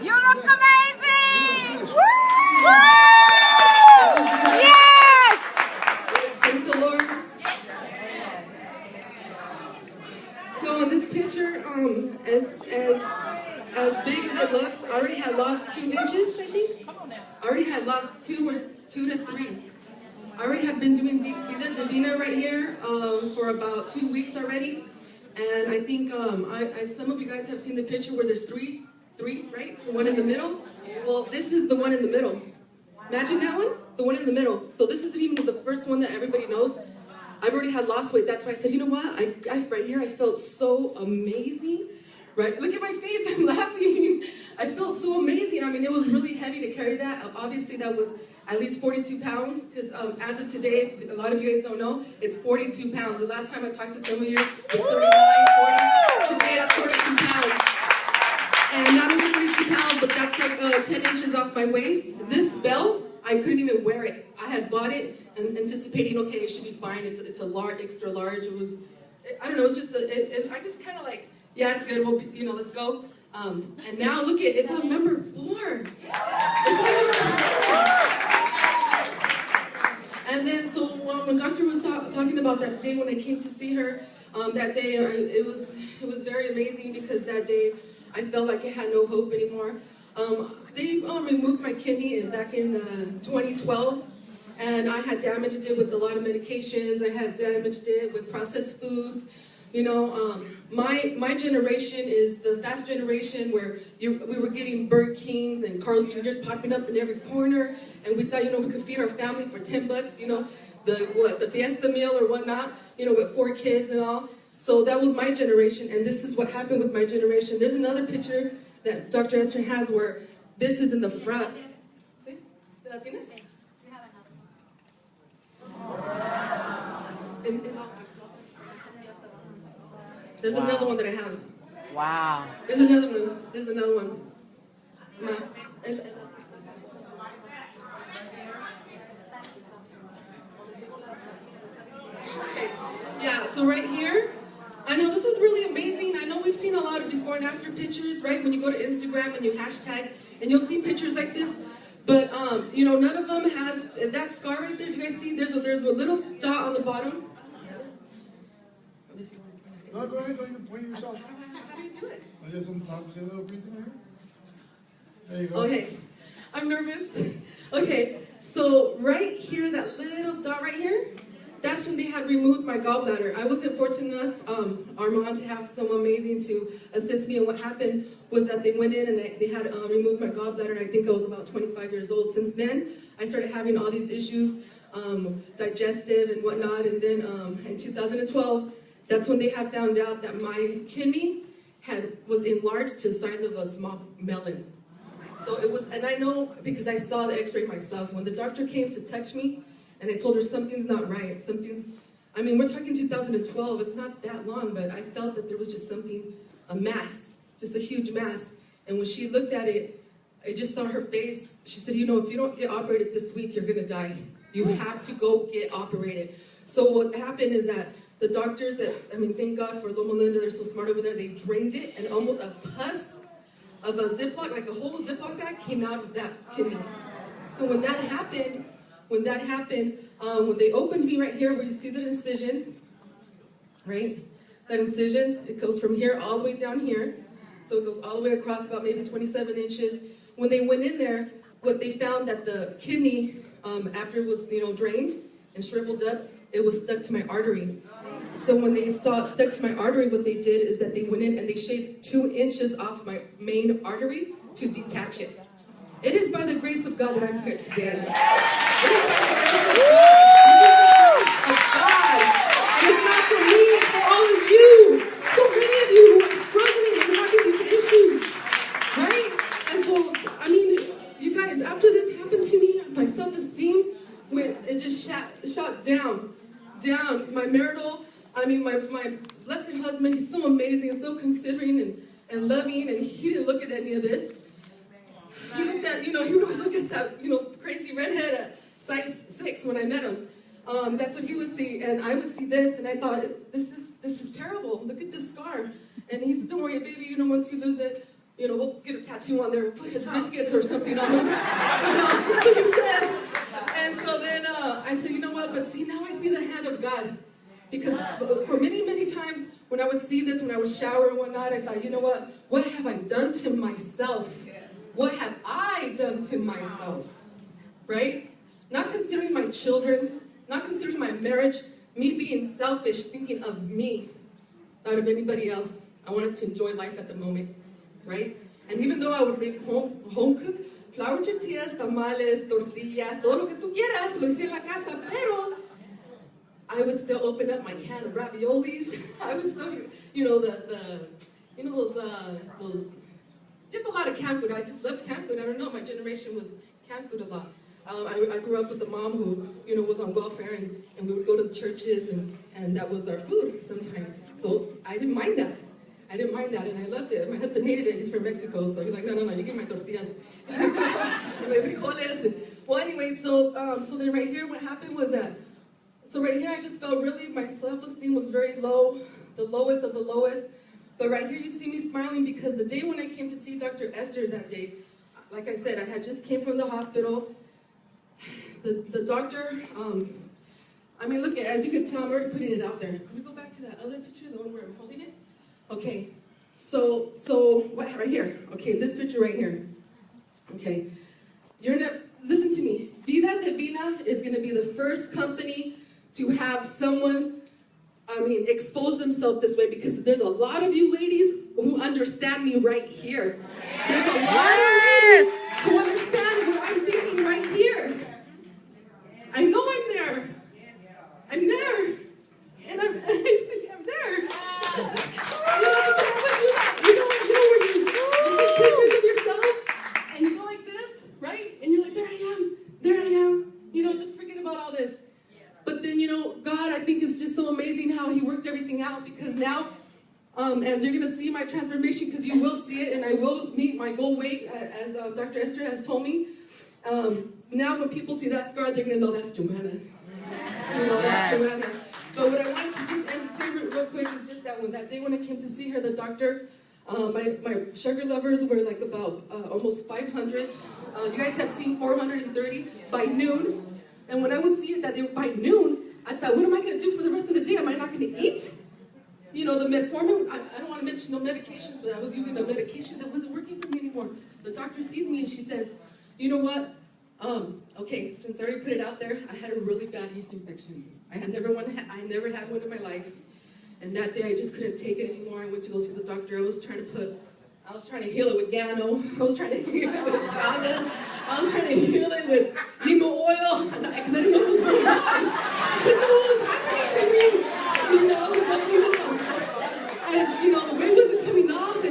You look amazing! Woo! Yes! Thank the Lord. So in this picture, as big as it looks, I already had lost 2 inches, I think. I already had lost 2 to 3. I already had been doing Vida Divina right here for about 2 weeks already. And I think some of you guys have seen the picture where there's three, right? The one in the middle. Well, this is the one in the middle. Imagine that one, the one in the middle. So this isn't even the first one that everybody knows. I've already had lost weight. That's why I said, you know what? Right here, I felt so amazing. Right? Look at my face. I'm laughing. I felt so amazing. I mean, it was really heavy to carry that. Obviously, that was at least 42 pounds. Because as of today, a lot of you guys don't know, it's 42 pounds. The last time I talked to some of you, it was 39, 40. Today, it's 42 pounds. And not only 42 pounds, but that's like 10 inches off my waist. This belt, I couldn't even wear it. I had bought it and anticipating, okay, it should be fine. It's a large, extra large. It was, I don't know, it's just, I just kind of like, yeah, it's good, well, you know, let's go. And now look at, it's on number 4. It's on number 4. And then, so when Doctor was talking about that day when I came to see her, that day, it was very amazing because that day, I felt like I had no hope anymore. They removed my kidney back in 2012, and I had damaged it with a lot of medications. I had damaged it with processed foods. You know, my generation is the fast generation where we were getting Burger Kings and Carl's Jr.'s popping up in every corner, and we thought, you know, we could feed our family for $10, you know, the Fiesta meal or whatnot, you know, with 4 kids and all. So that was my generation, and this is what happened with my generation. There's another picture that Dr. Esther has where this is in the front. See? The Latinas? There's another one that I have. Wow. There's another one. There's another one. Okay. Yeah, so right here, I know this is really amazing. I know we've seen a lot of before and after pictures, right? When you go to Instagram and you hashtag, and you'll see pictures like this. But, you know, none of them has that scar right there. Do you guys see? There's a little dot on the bottom. No, go ahead, point yourself. How do you do it? There you go. Okay, I'm nervous. Okay, so right here, that little dot right here, that's when they had removed my gallbladder. I wasn't fortunate enough, Armand, to have someone amazing to assist me. And what happened was that they went in and they had removed my gallbladder. I think I was about 25 years old. Since then, I started having all these issues, digestive and whatnot. And then in 2012, that's when they had found out that my kidney was enlarged to the size of a small melon. So it was, and I know because I saw the x-ray myself. When the doctor came to touch me, and I told her something's not right, I mean, we're talking 2012, it's not that long, but I felt that there was just something, a mass, just a huge mass. And when she looked at it, I just saw her face. She said, you know, if you don't get operated this week, you're gonna die. You have to go get operated. So what happened is that the doctors, I mean, thank God for Loma Linda, they're so smart over there, they drained it, and almost a pus of a Ziploc, like a whole Ziploc bag, came out of that kidney. So when that happened, when they opened me right here, where you see the incision, right? That incision, it goes from here all the way down here. So it goes all the way across about maybe 27 inches. When they went in there, what they found that the kidney, after it was, you know, drained and shriveled up, it was stuck to my artery. So when they saw it stuck to my artery, what they did is that they went in and they shaved 2 inches off my main artery to detach it. It is by the grace of God that I'm here today. It is by the grace of God. And it's not for me, it's for all of you. So many of you who are struggling and having these issues, right? And so, I mean, you guys, after this happened to me, my self-esteem, it just shot down. My marital, I mean, my blessed husband, he's so amazing and so considering and loving, and he didn't look at any of this. He looked at, you know, he would always look at that, you know, crazy redhead at size 6 when I met him. That's what he would see, and I would see this, and I thought, this is terrible. Look at this scar. And he said, don't worry, baby, you know, once you lose it, we'll get a tattoo on there, put his biscuits or something on him. That's what he said. And so then I said, you know what, but see, now I see the hand of God. Because for many, many times when I would see this, when I would shower and whatnot, I thought, you know what have I done to myself? What have I done to myself? Right? Not considering my children, not considering my marriage, me being selfish, thinking of me, not of anybody else. I wanted to enjoy life at the moment, right? And even though I would make home cook, flour tortillas, tamales, tortillas, todo lo que tú quieras, lo hice en la casa, pero I would still open up my can of raviolis. I would still, those, just a lot of canned food. I just loved canned food. I don't know, my generation was canned food a lot. I grew up with a mom who, was on welfare, and we would go to the churches, and that was our food sometimes. So I didn't mind that. And I loved it. My husband hated it. He's from Mexico, so he's like, no, you get my tortillas. And my frijoles. Well, anyway, so then right here, what happened was that, so right here, I just felt really, my self-esteem was very low, the lowest of the lowest. But right here, you see me smiling because the day when I came to see Dr. Esther that day, like I said, I had just came from the hospital. The doctor, look, as you can tell, I'm already putting it out there. Can we go back to that other picture, the one where I'm holding it? Okay, so what, right here. Okay, this picture right here. Okay, listen to me. Vida Divina is going to be the first company to have someone, expose themselves this way, because there's a lot of you ladies who understand me right here. There's a lot of ladies who understand what I'm thinking right here. I know I'm there. I'm there. And I'm there. You know where you see pictures of yourself and you go like this, right? And you're like, there I am. Just forget about all this. But then, God, I think it's just so amazing how he worked everything out, because now, as you're going to see my transformation, because you will see it, and I will meet my goal weight, as Dr. Esther has told me. Now when people see that scar, they're going to know that's Joanna. That's Joanna. But what I wanted to just say real quick is just that that day when I came to see her, the doctor, my sugar levels were like about almost 500. You guys have seen 430 by noon. And when I would see it that they were by noon, I thought, what am I going to do for the rest of the day? Am I not going to eat? The metformin, I don't want to mention no medications, but I was using a medication that wasn't working for me anymore. The doctor sees me and she says, you know what? Okay, since I already put it out there, I had a really bad yeast infection. I never had one in my life. And that day I just couldn't take it anymore. I went to go see the doctor. I was trying to heal it with Gano. I was trying to heal it with Joanna. I was trying to heal it with Limo oil. Because I didn't know what was going on. I didn't know what was happening to me. I was and the weight wasn't coming off.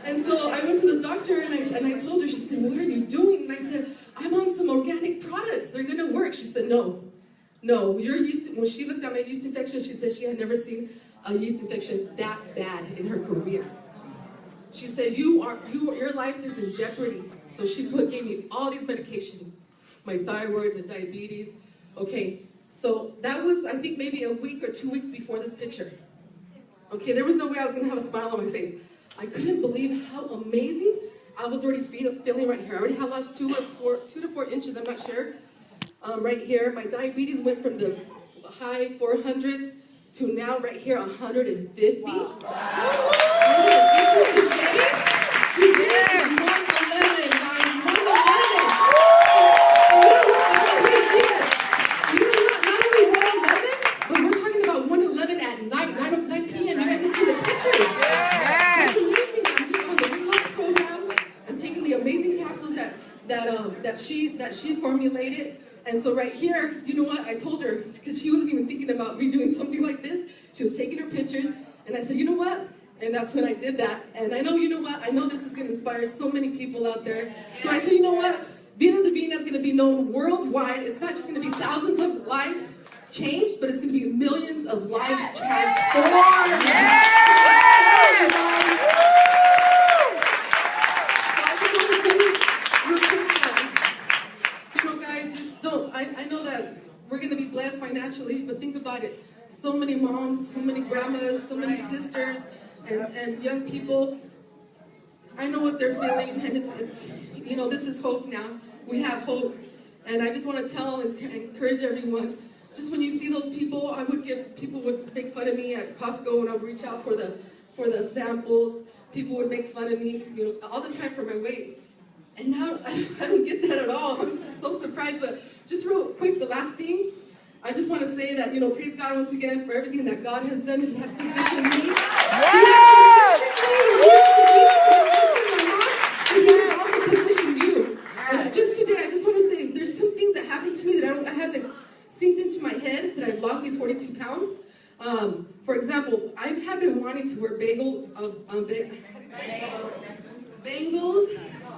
And so I went to the doctor and I told her, she said, what are you doing? And I said, I'm on some organic products. They're going to work. She said, no, when she looked at my yeast infection, she said she had never seen a yeast infection that bad in her career. She said, your life is in jeopardy. So she gave me all these medications, my thyroid, the diabetes. Okay, so that was, I think, maybe a week or 2 weeks before this picture. Okay, there was no way I was going to have a smile on my face. I couldn't believe how amazing I was already feeling right here. I already had lost 2 to 4 inches, I'm not sure. Right here, my diabetes went from the high 400s to now right here 150. Wow. 150 today is 111, guys. 111. Not only 111, but we're talking about 111 at night, 9 p.m. You guys can see the pictures. It's amazing. I'm just on the weight loss program. I'm taking the amazing capsules that she formulated. And so right here, you know what, I told her, because she wasn't even thinking about me doing something like this. She was taking her pictures, and I said, you know what? And that's when I did that. And I know, you know what, I know this is going to inspire so many people out there. So I said, you know what, Vida Divina is going to be known worldwide. It's not just going to be thousands of lives changed, but it's going to be millions of lives transformed. I know that we're going to be blessed financially, but think about it. So many moms, so many grandmas, so many sisters, and young people. I know what they're feeling, and it's you know, this is hope now. We have hope. And I just want to tell and encourage everyone, just when you see those people, people would make fun of me at Costco when I would reach out for the samples. People would make fun of me, you know, all the time for my weight. And now I don't get that at all. I'm just so surprised. But just real quick, the last thing, I just want to say that, you know, praise God once again for everything that God has done. He has positioned me. He has also positioned you. And just today, I just want to say, there's some things that happened to me that I hasn't sinked into my head, that I've lost these 42 pounds. For example, I have been wanting to wear bangles,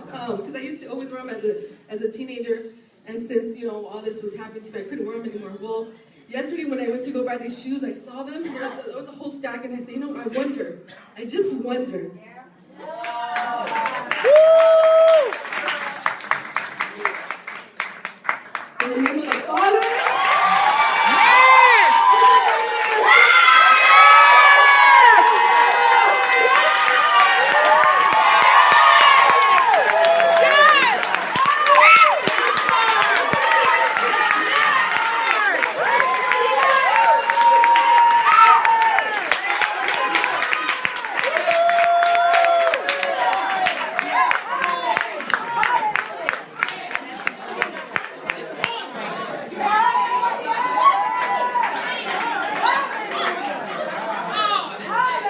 because I used to always wear them as a teenager, and since, you know, all this was happening to me, I couldn't wear them anymore. Well, yesterday when I went to go buy these shoes, I saw them, there was a whole stack, and I said, you know, I just wonder,